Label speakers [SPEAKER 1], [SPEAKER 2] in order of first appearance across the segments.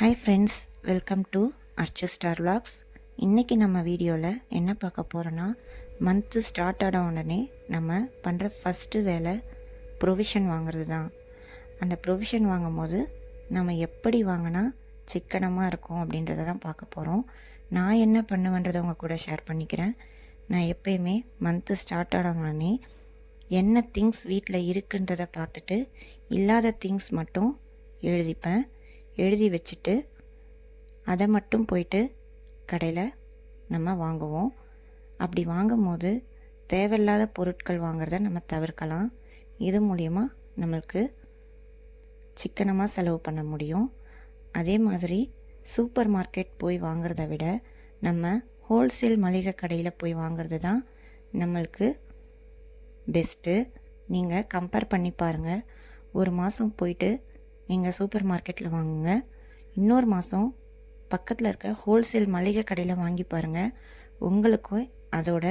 [SPEAKER 1] Hi friends, welcome to Archu star vlogs. இன்றைக்கி நம்ம வீடியோவில் என்ன பார்க்க போகிறோன்னா, மந்த்து ஸ்டார்ட் ஆன உடனே நம்ம பண்ணுற ஃபஸ்ட்டு வேலை ப்ரொவிஷன் வாங்குறது தான். அந்த ப்ரொவிஷன் வாங்கும் போது நம்ம எப்படி வாங்கினா சிக்கனமாக இருக்கும் அப்படின்றத தான் பார்க்க போகிறோம். நான் என்ன பண்ணுவேன்றதை உங்கள் கூட ஷேர் பண்ணிக்கிறேன். நான் எப்பயுமே மந்த்து ஸ்டார்ட் ஆன உடனே என்ன திங்ஸ் வீட்டில் இருக்குன்றதை பார்த்துட்டு இல்லாத திங்ஸ் மட்டும் எழுதி வச்சுட்டு அதை மட்டும் போயிட்டு கடையில் நம்ம வாங்குவோம். அப்படி வாங்கும் போது தேவையில்லாத பொருட்கள் வாங்குறத நம்ம தவிர்க்கலாம். இது மூலயமா நம்மளுக்கு சிக்கனமாக செலவு பண்ண முடியும். அதே மாதிரி சூப்பர் மார்க்கெட் போய் வாங்குறத விட நம்ம ஹோல்சேல் மளிகை கடையில் போய் வாங்குறது தான் நம்மளுக்கு பெஸ்ட்டு. நீங்கள் கம்பேர் பண்ணி பாருங்கள். ஒரு மாதம் போயிட்டு நீங்கள் சூப்பர் மார்க்கெட்டில் வாங்குங்க, இன்னொரு மாதம் பக்கத்தில் இருக்க ஹோல்சேல் மளிகை கடையில் வாங்கி பாருங்கள். உங்களுக்கும் அதோட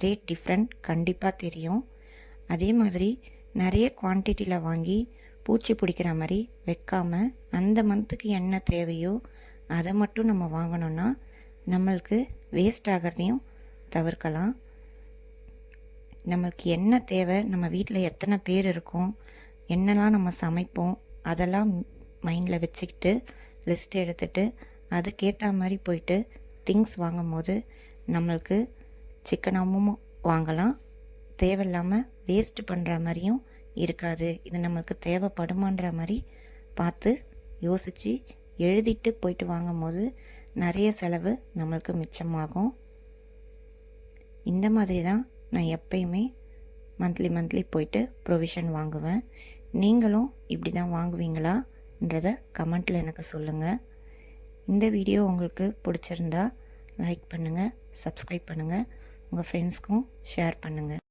[SPEAKER 1] ரேட் டிஃப்ரெண்ட் கண்டிப்பாக தெரியும். அதே மாதிரி நிறைய குவான்டிட்டியில் வாங்கி பூச்சி பிடிக்கிற மாதிரி வைக்காமல் அந்த மந்த்துக்கு என்ன தேவையோ அதை மட்டும் நம்ம வாங்கினோன்னா நம்மளுக்கு வேஸ்ட் ஆகிறதையும் தவிர்க்கலாம். நம்மளுக்கு என்ன தேவை, நம்ம வீட்டில் எத்தனை பேர் இருக்கோம், என்னெல்லாம் நம்ம சமைப்போம், அதெல்லாம் மைண்டில் வச்சுக்கிட்டு லிஸ்ட் எடுத்துகிட்டு அதுக்கேற்ற மாதிரி போயிட்டு திங்ஸ் வாங்கும் போது நம்மளுக்கு சிக்கனாகவும் வாங்கலாம், தேவையில்லாமல் வேஸ்ட் பண்ணுற மாதிரியும் இருக்காது. இது நம்மளுக்கு தேவைப்படுமான்ற மாதிரி பார்த்து யோசித்து எழுதிட்டு போயிட்டு வாங்கும் போது நிறைய செலவு நம்மளுக்கு மிச்சமாகும். இந்த மாதிரி தான் நான் எப்பயுமே மந்த்லி போயிட்டு ப்ரொவிஷன் வாங்குவேன். நீங்களும் இப்படி தான் வாங்குவீங்களான்றதை கமெண்ட்டில் எனக்கு சொல்லுங்கள். இந்த வீடியோ உங்களுக்கு பிடிச்சிருந்தா லைக் பண்ணுங்கள், சப்ஸ்கிரைப் பண்ணுங்கள், உங்கள் ஃப்ரெண்ட்ஸ்க்கும் ஷேர் பண்ணுங்கள்.